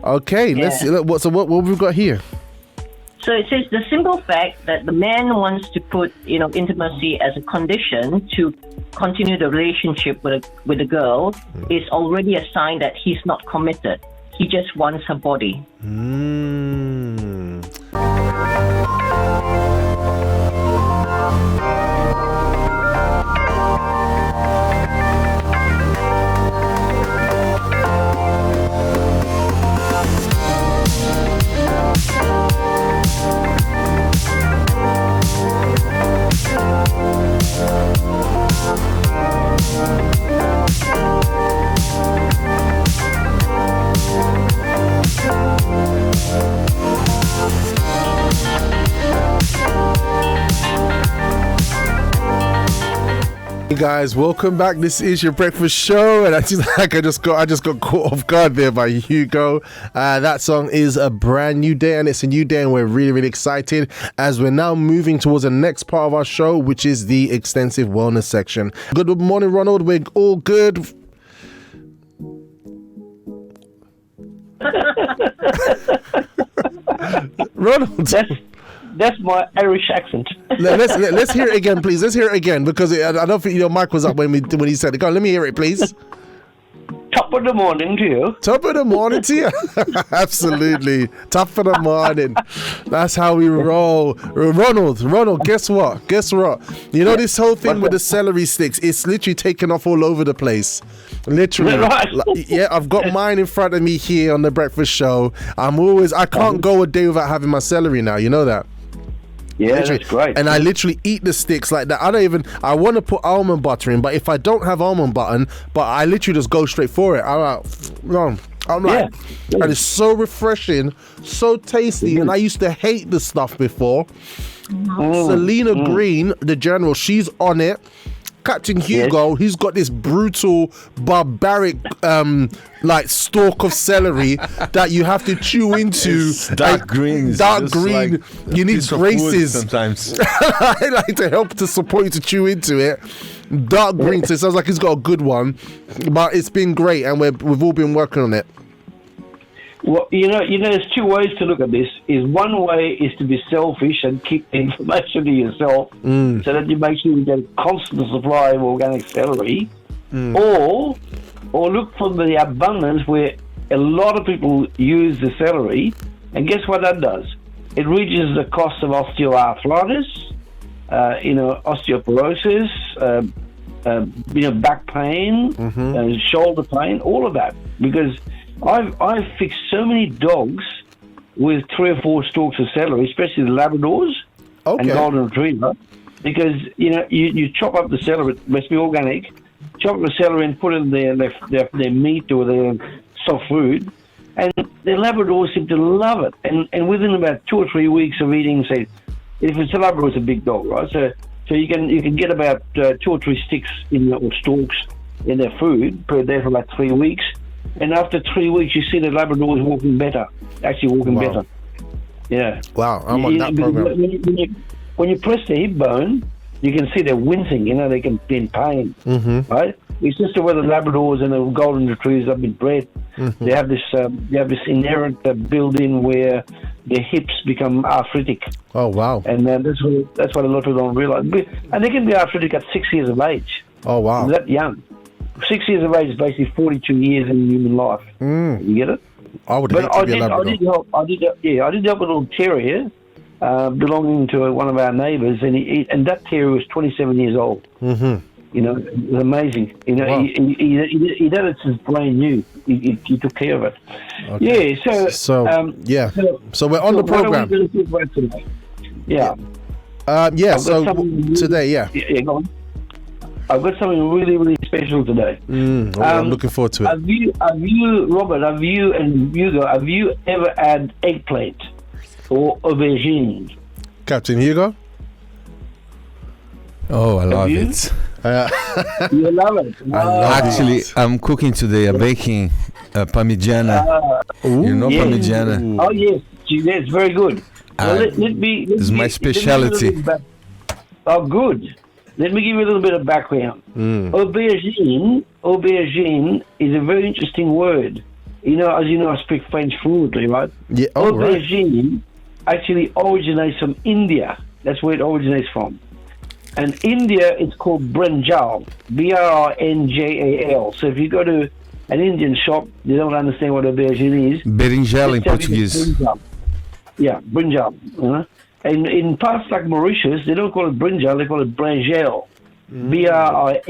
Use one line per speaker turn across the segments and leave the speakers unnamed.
Okay, let's see. What we've got here?
So it says the simple fact that the man wants to put, intimacy as a condition to continue the relationship with a girl is already a sign that he's not committed. He just wants her body.
Hey guys, welcome back. This is your breakfast show, and I just got caught off guard there by Hugo. That song is A Brand New Day, and it's a new day, and we're really, really excited as we're now moving towards the next part of our show, which is the extensive wellness section. Good morning, Ronald. We're all good. Ronald.
That's my Irish accent.
Let's hear it again, please. Let's hear it again, because I don't think your mic was up when he said it. Go on, let me hear it, please.
Top of the morning to you.
Top of the morning to you. Absolutely. Top of the morning. That's how we roll. Ronald, guess what? You know this whole thing with the celery sticks, it's literally taken off all over the place. Literally.
Right.
Yeah, I've got mine in front of me here on the breakfast show. I can't go a day without having my celery now. You know that?
Yeah,
literally.
That's great.
And I literally eat the sticks like that. I want to put almond butter in, but if I don't have almond butter, I literally just go straight for it. I'm like, and it's so refreshing, so tasty. And I used to hate the stuff before. Selena Green, the general, she's on it. Captain Hugo, he's got this brutal, barbaric, stalk of celery that you have to chew into.
It's dark green.
Dark green.
Like
you need braces
sometimes.
I like to help to support you to chew into it. Dark green. So it sounds like he's got a good one, but it's been great, and we've all been working on it.
Well, there's two ways to look at this. One way is to be selfish and keep the information to yourself, so that you make sure you get a constant supply of organic celery, or look for the abundance where a lot of people use the celery, and guess what that does? It reduces the cost of osteoarthritis, osteoporosis, back pain, shoulder pain, all of that, because I've fixed so many dogs with 3 or 4 stalks of celery, especially the Labradors and Golden Retriever, because you chop up the celery, it must be organic. Chop up the celery and put it in their meat or their soft food, and the Labradors seem to love it. And within about 2 or 3 weeks of eating, say, if it's a Labrador, it's a big dog, right? So you can get about 2 or 3 sticks or stalks in their food per day for about 3 weeks. And after 3 weeks, you see the Labradors walking better. Yeah.
Wow, I'm on that program.
When you press the hip bone, you can see they're wincing. They can be in pain, right? It's just the way the Labradors and the Golden Retrievers have been bred. They have this inherent build-in where their hips become arthritic.
Oh wow!
And that's what a lot of people don't realize. And they can be arthritic at 6 years of age.
Oh wow!
That young. 6 years of age is basically 42 years in human life. You get it?
I would hate to be a Labrador.
I did help a little terrier belonging to one of our neighbours, and that terrier was 27 years old. It was amazing.
Wow.
He did it since brand new. He took care of it.
Okay.
Yeah.
So we're on the program.
What are we going to talk about today?
Today,
Yeah, go on. I've got something really, really special today.
I'm looking forward to it.
Have you, Robert, and Hugo, have you ever had eggplant or aubergine?
Captain Hugo?
Oh, I love it.
You love it?
Actually, I'm cooking today, baking parmigiana. Parmigiana?
Oh, yes. It's very good.
It's my specialty.
Oh, good. Let me give you a little bit of background. Aubergine is a very interesting word. as you know, I speak French fluently, right?
Yeah.
Aubergine actually originates from India. That's where it originates from. And India, it's called brinjal, Brinjal. So if you go to an Indian shop, they don't understand what aubergine is.
Berinjal in Portuguese.
Yeah, brinjal. And in parts like Mauritius, they don't call it brinjal, they call it brinjal. Bringele,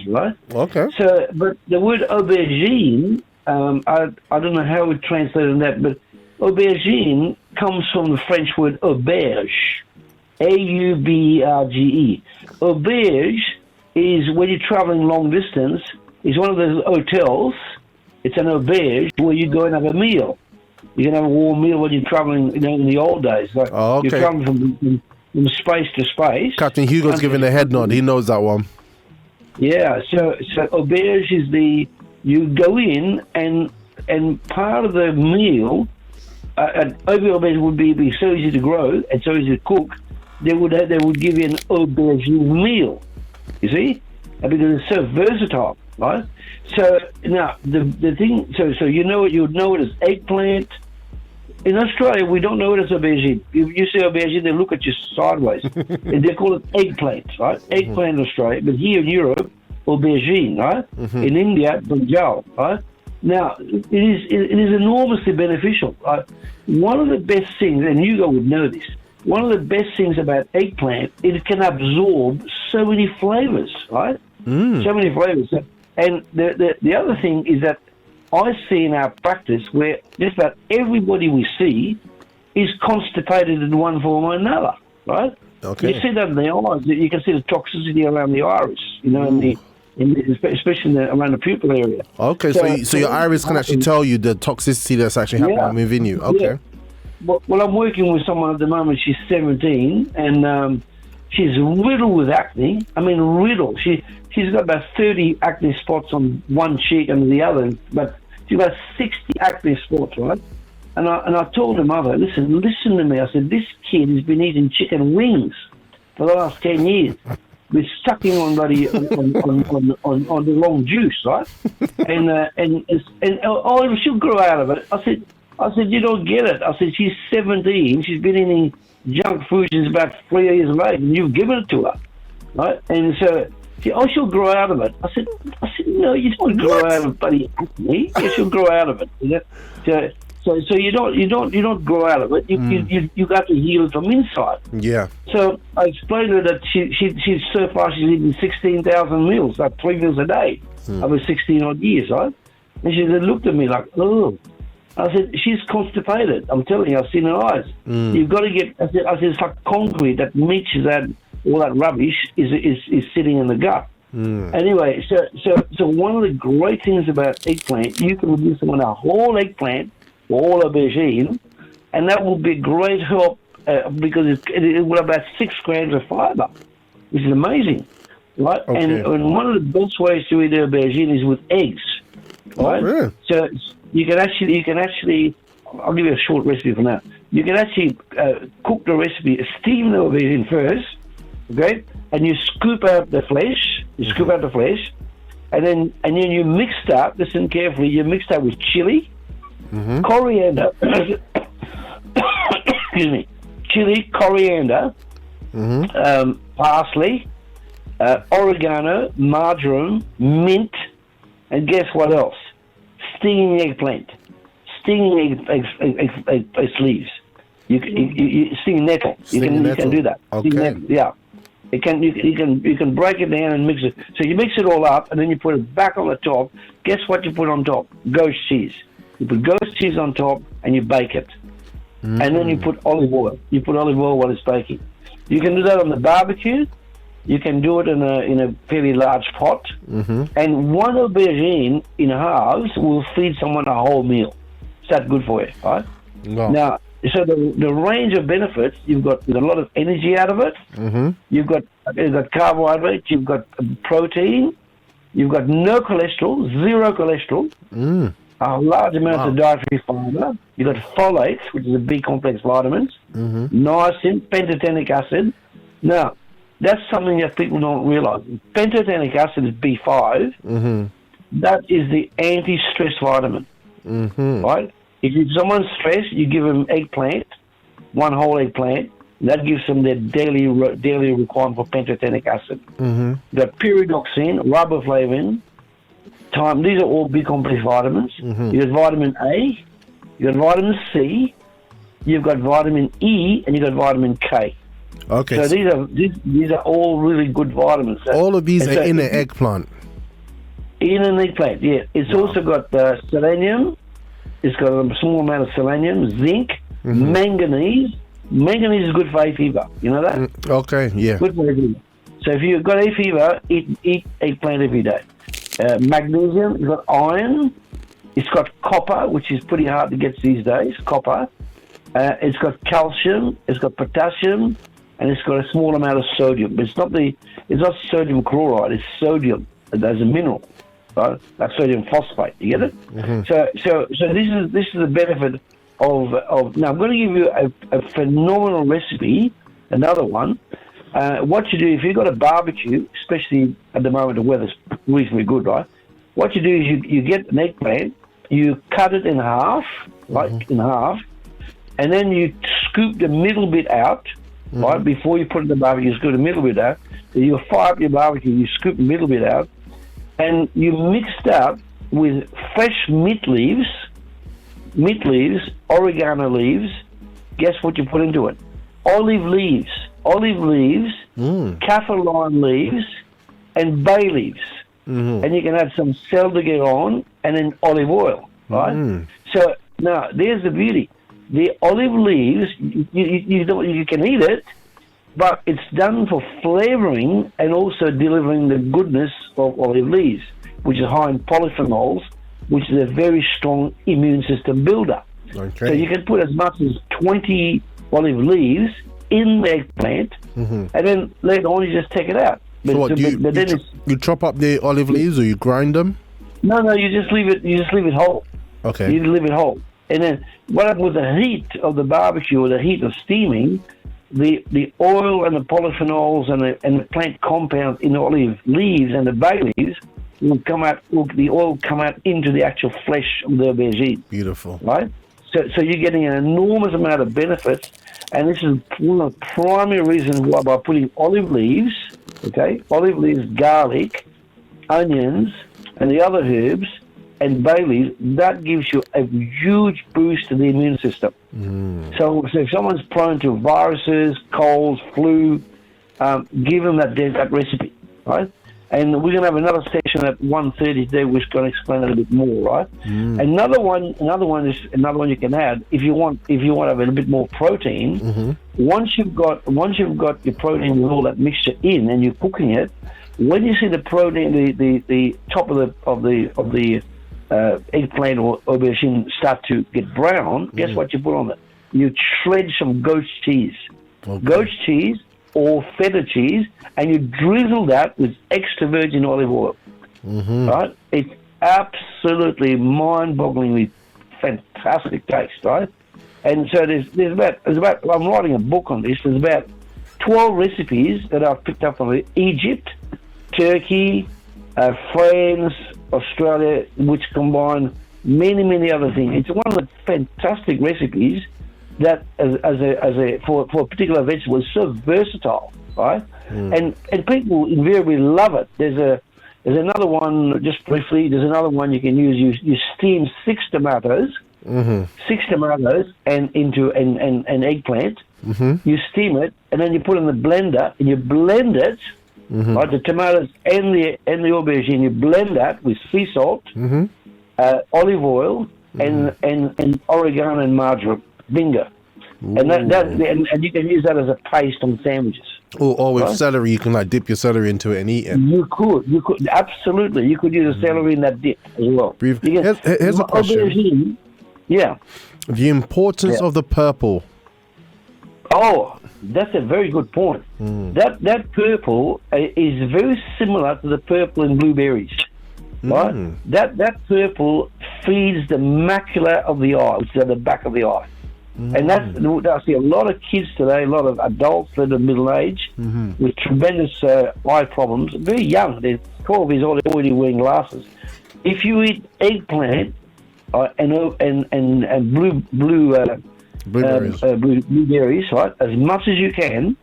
right?
Okay.
So, but the word aubergine, I don't know how we translate that, but aubergine comes from the French word auberge. Auberge. Auberge is when you're traveling long distance, is one of those hotels. It's an auberge where you go and have a meal. You can have a warm meal when you're traveling, in the old days. Like You're traveling from space to space.
Captain Hugo's giving a head nod. He knows that one.
Yeah, so auberge is you go in and part of the meal, auberge would be so easy to grow and so easy to cook. They would give you an aubergine meal, you see, because it's so versatile, right? So now the thing, so you would know it as eggplant. In Australia, we don't know it as aubergine. If you say aubergine, they look at you sideways. And they call it eggplant, right? Eggplant in Australia, but here in Europe, aubergine, right? In India, brinjal, right? Now, it is enormously beneficial. One of the best things, and Hugo would know this, one of the best things about eggplant, it can absorb so many flavors, right? So many flavors. And the other thing is that I see in our practice where just about everybody we see is constipated in one form or another, right?
Okay.
You see that in the eyes. You can see the toxicity around the iris, especially around the pupil area.
Okay, so your iris can actually tell you the toxicity that's actually happening within you. Okay.
Yeah. Well, I'm working with someone at the moment. She's 17, and she's riddled with acne. I mean, riddled. She's got about 30 acne spots on one cheek and the other, but she's got 60 acne spots, right? And I told her mother, listen to me. I said, this kid has been eating chicken wings for the last 10 years. We're sucking on bloody on the long juice, right? And she'll grow out of it. I said, you don't get it. I said, she's 17. She's been eating junk food since about 3 years of age, and you've given it to her, right? And so, she'll grow out of it. I said, no, you don't grow out of bloody acne. She'll grow out of it. So you don't grow out of it. You got to heal it from inside.
Yeah.
So I explained to her that she's so far she's eating 16,000 meals, like 3 meals a day, over 16 odd years, right? And she looked at me like, oh. I said, she's constipated. I'm telling you, I've seen her eyes. You've got to get. I said, it's like concrete that mixes that all that rubbish is sitting in the gut. Anyway, so one of the great things about eggplant, you can reduce them on a whole eggplant, or aubergine, and that will be great help because it will have about 6 grams of fiber, which is amazing, right? Okay. And one of the best ways to eat aubergine is with eggs, right? Oh, really? So you can actually, I'll give you a short recipe for now. You can actually cook the recipe, steam the aubergine first, okay? And you scoop out the flesh. And then you mix that. Listen carefully. You mix that with chili, coriander. Excuse me. Chili, coriander, parsley, oregano, marjoram, mint, and guess what else? Stinging eggplant, stinging egg leaves. You stinging nettle. You can do that.
Okay.
Nettle, yeah. You can break it down and mix it. So you mix it all up, and then you put it back on the top. Guess what you put on top? Ghost cheese. You put ghost cheese on top, and you bake it. And then you put olive oil. You put olive oil while it's baking. You can do that on the barbecue. You can do it in a fairly large pot. And one aubergine in halves will feed someone a whole meal. It's that good for you, right? No. Now, so the range of benefits, you've got a lot of energy out of it. You've got carbohydrates. You've got protein. You've got no cholesterol, 0 cholesterol. A large amount of dietary fiber. You've got folates, which is a B complex vitamins. Niacin, pentatenic acid. Now, that's something that people don't realize. Pentatenic acid is B5, That is the anti-stress vitamin, right? If someone's stressed, you give them eggplant, one whole eggplant. That gives them their daily requirement for pantothenic acid. The pyridoxine, riboflavin, thyme. These are all B complex vitamins. You got vitamin A, you got vitamin C, you've got vitamin E, and you got vitamin K.
Okay.
So these are all really good vitamins.
All of these are in an eggplant. In
an eggplant, yeah. It's also got selenium. It's got a small amount of selenium, zinc, manganese. Manganese is good for hay fever. You know that?
Okay, yeah.
Good for hay fever. So if you've got hay fever, eat eggplant every day. Magnesium, it's got iron. It's got copper, which is pretty hard to get these days, copper. It's got calcium. It's got potassium. And it's got a small amount of sodium. But it's not sodium chloride. It's sodium as a mineral. Right? That's sodium phosphate. You get it? So this is the benefit of. Now I'm going to give you a phenomenal recipe. Another one. What you do if you've got a barbecue, especially at the moment the weather's reasonably good, right? What you do is you get an eggplant, you cut it in half, in half, and then you scoop the middle bit out. Right, before you put it in the barbecue, you scoop the middle bit out. So you fire up your barbecue, you scoop the middle bit out, and you mix that with fresh mint leaves, oregano leaves. Guess what you put into it? Olive leaves, kaffir lime leaves, and bay leaves. And you can add some sel de gueron and then olive oil, right? So now there's the beauty. The olive leaves, you can eat it, but it's done for flavoring and also delivering the goodness of olive leaves, which is high in polyphenols, which is a very strong immune system builder. Okay. So you can put as much as 20 olive leaves in the eggplant, and then later on you just take it out.
But, so what, you chop up the olive leaves or you grind them?
No, you just leave it whole.
Okay.
You leave it whole. And then what happens with the heat of the barbecue or the heat of steaming, the oil and the polyphenols and the plant compounds in the olive leaves and the bay leaves will come out. The oil come out into the actual flesh of the aubergine.
Beautiful,
right? So you're getting an enormous amount of benefits, and this is one of the primary reasons why by putting olive leaves, garlic, onions, and the other herbs. And bay leaves, that gives you a huge boost to the immune system. So if someone's prone to viruses, colds, flu, give them that recipe, right? And we're going to have another session at 1:30 today, which is going to explain it a bit more, right? Another one you can add if you want to have a little bit more protein. Once you've got your protein with all that mixture in, and you're cooking it, when you see the protein, the top of the eggplant or aubergine start to get brown, guess what you put on it? You shred some goat's cheese. Goat's cheese or feta cheese, and you drizzle that with extra virgin olive oil. Right? It's absolutely mind-bogglingly fantastic taste, right? And so there's about I'm writing a book on this. There's about 12 recipes that I've picked up from Egypt, Turkey, France, Australia, which combine many other things. It's one of the fantastic recipes that, for a particular vegetable, is so versatile, right? And people invariably love it. There's another one, just briefly. There's another one you can use. You steam 6 tomatoes, and into an eggplant. You steam it, and then you put it in the blender, and you blend it. Right, the tomatoes and the aubergine, you blend that with sea salt, olive oil, and oregano and marjoram. Bingo. And and you can use that as a paste on sandwiches.
Or with celery, you can dip your celery into it and eat it.
You could absolutely. You could use a celery in that dip as well.
Here's a question.
Aubergine, yeah.
The importance of the purple.
Oh, that's a very good point. That purple is very similar to the purple in blueberries, right? That purple feeds the macula of the eye, which is at the back of the eye. And I see a lot of kids today, a lot of adults that are middle age with tremendous eye problems, very young. They're 12 years old, they're already wearing glasses. if you eat eggplant and blueberries, right, as much as you can,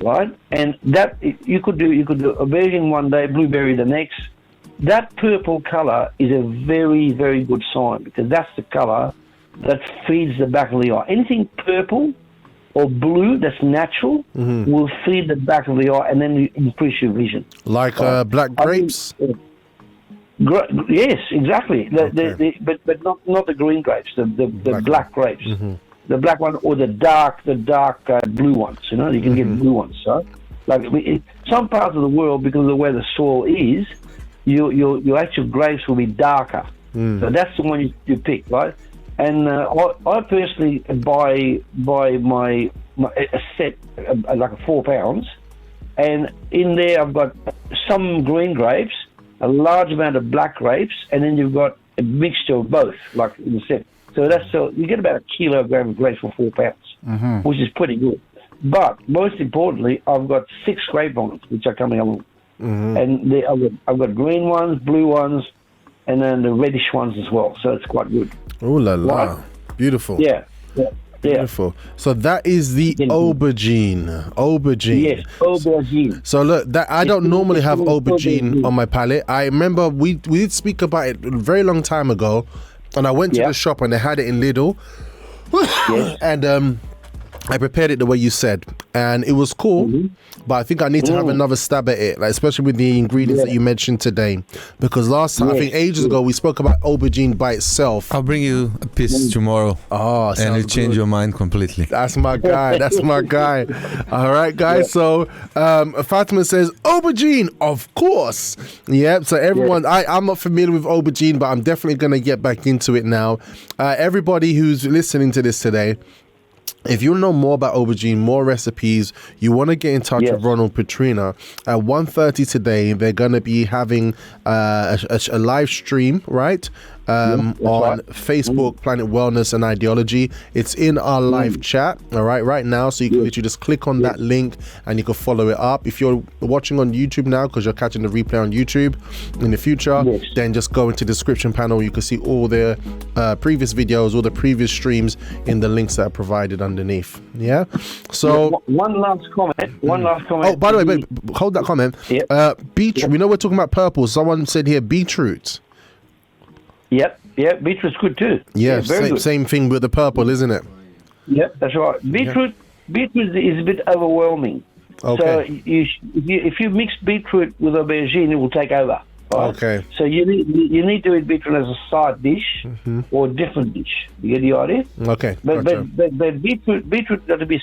right, and that you could do aubergine one day, blueberry the next. That purple color is a very, very good sign, because that's the color that feeds the back of the eye. Anything purple or blue that's natural will feed the back of the eye, and then you increase your vision.
Like black grapes?
Yes, exactly. But not the green grapes, the black grapes. The black one, or the dark blue ones. You know, you can get blue ones. So, like in some parts of the world, because of the way the soil is, your actual grapes will be darker. So that's the one you pick, right? And I personally buy my a set like 4 pounds, and in there I've got some green grapes, a large amount of black grapes, and then you've got a mixture of both, like in the set. So you get about 1 kilogram of grapes for 4 pounds, which is pretty good. But most importantly, I've got 6 grape vines which are coming along, and I've got green ones, blue ones, and then the reddish ones as well. So it's quite good.
Oh la la, right? Beautiful.
Yeah.
Beautiful. So that is the aubergine.
Yes, aubergine.
So look, that I don't normally have aubergine on my palate. I remember we did speak about it a very long time ago, and I went to the shop and they had it in Lidl, and I prepared it the way you said, and it was cool. But I think I need to have another stab at it, like especially with the ingredients that you mentioned today, because last time, I think ages ago, we spoke about aubergine by itself.
I'll bring you a piece tomorrow.
Oh,
and it'll change your mind completely.
That's my guy. That's my guy. All right, guys. So Fatima says aubergine, of course. Yep. So everyone, I'm not familiar with aubergine, but I'm definitely going to get back into it now. Everybody who's listening to this today, if you know more about aubergine, more recipes, you want to get in touch with Ronald Petrina, at 1:30 today, they're going to be having a live stream, right? On Facebook, Planet Wellness and Ideology. It's in our live chat, all right now. So you can literally just click on that link and you can follow it up. If you're watching on YouTube now, because you're catching the replay on YouTube in the future, then just go into the description panel. You can see all the previous videos, all the previous streams in the links that are provided underneath. Yeah. So
one last comment.
Oh, by the way, hold that comment. Beetroot. We know we're talking about purple. Someone said here beetroot.
Yep, beetroot's good too.
Yeah, same thing with the purple, isn't it?
Yep, that's right. Beetroot is a bit overwhelming. Okay. So if you mix beetroot with aubergine, it will take over. Right? Okay. So you need to eat beetroot as a side dish or a different dish. You get the idea?
Okay.
But beetroot got to be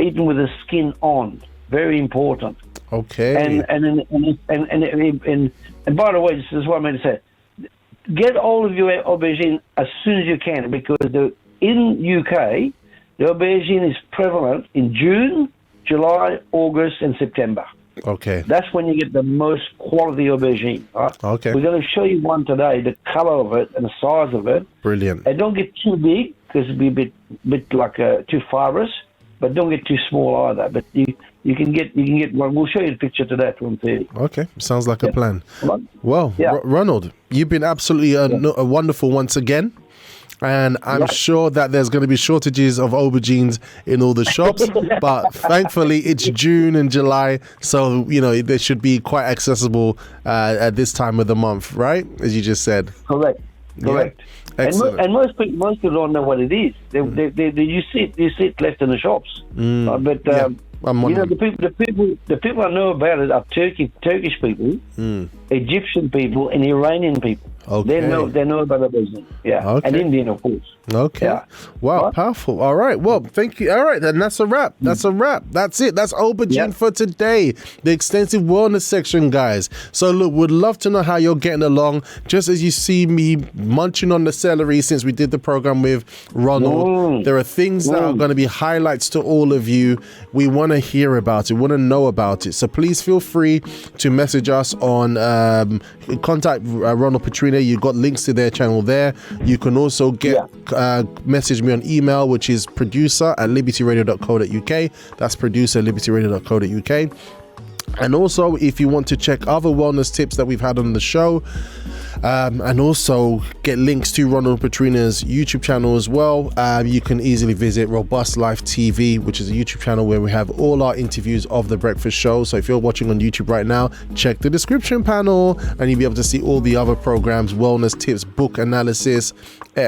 eaten with the skin on. Very important.
Okay.
And by the way, this is what I meant to say. Get all of your aubergine as soon as you can, because in UK, the aubergine is prevalent in June, July, August, and September.
Okay.
That's when you get the most quality aubergine. Right?
Okay.
We're going to show you one today, the color of it and the size of it.
Brilliant.
And don't get too big, because it'd be a bit like too fibrous, but don't get too small either. But you can get one. We'll show you the picture today at 1:30.
Okay, sounds like a plan. Well, Ronald, you've been absolutely wonderful once again. And I'm sure that there's going to be shortages of aubergines in all the shops, but thankfully it's June and July, so they should be quite accessible at this time of the month, right? As you just said.
Correct.
Yeah. Excellent.
And most people don't know what it is. You see it left in the shops, but the people I know about it are Turkish people, Egyptian people, and Iranian people.
Okay.
They know about the business. Yeah. Okay. And Indian, of course.
Okay. Yeah. Wow, powerful. All right. Well, thank you. All right, then that's a wrap. That's it. That's aubergine for today. The extensive wellness section, guys. So look, would love to know how you're getting along. Just as you see me munching on the celery since we did the program with Ronald, there are things that are going to be highlights to all of you. We want to hear about it. We want to know about it. So please feel free to message us on contact Ronald Petrina. You've got links to their channel there. You can also message me on email, which is producer@libertyradio.co.uk. That's producer@libertyradio.co.uk. And also, if you want to check other wellness tips that we've had on the show, and also get links to Ronald and Petrina's YouTube channel as well, you can easily visit Robust Life TV, which is a YouTube channel where we have all our interviews of the breakfast show. So if you're watching on YouTube right now, check the description panel and you'll be able to see all the other programs, wellness tips, book analysis,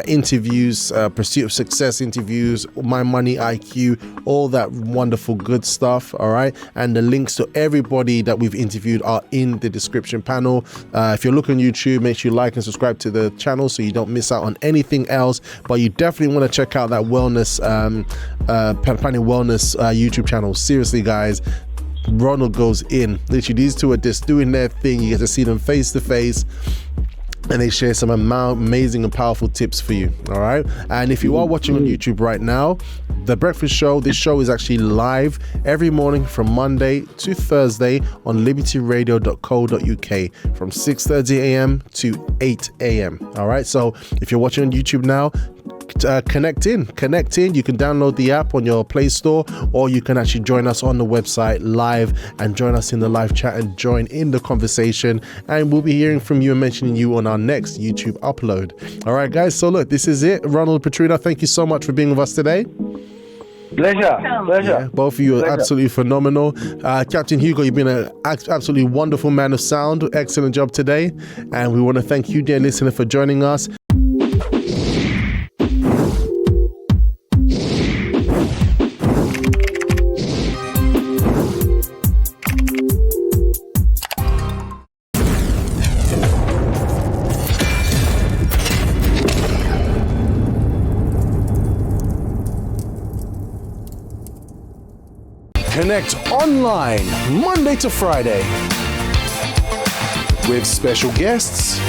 interviews, pursuit of success interviews, my money IQ, all that wonderful good stuff. All right, and the links to everybody that we've interviewed are in the description panel. If you're looking on YouTube, make sure you like and subscribe to the channel so you don't miss out on anything else. But you definitely want to check out that wellness Planet Wellness YouTube channel. Seriously, guys, Ronald goes in. Literally, these two are just doing their thing. You get to see them face to face, and they share some amazing and powerful tips for you. All right, and if you are watching on YouTube right now, the breakfast show, this show is actually live every morning from Monday to Thursday on libertyradio.co.uk from 6:30 a.m. to 8 a.m. All right, so if you're watching on YouTube now, connect in. You can download the app on your Play Store, or you can actually join us on the website live and join us in the live chat and join in the conversation, and we'll be hearing from you and mentioning you on our next YouTube upload. All right, guys, so look, this is it. Ronald and Petrina, thank you so much for being with us today.
Pleasure.
Yeah, both of you are absolutely phenomenal. Captain Hugo, you've been an absolutely wonderful man of sound. Excellent job today, and we want to thank you, dear listener, for joining us. Connect online Monday to Friday with special guests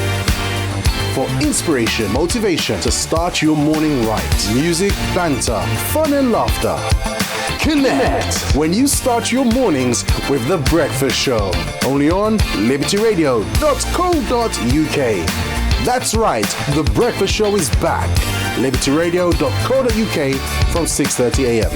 for inspiration, motivation to start your morning right. Music, banter, fun and laughter. Connect when you start your mornings with The Breakfast Show. Only on libertyradio.co.uk. That's right, The Breakfast Show is back. libertyradio.co.uk from 6:30 a.m.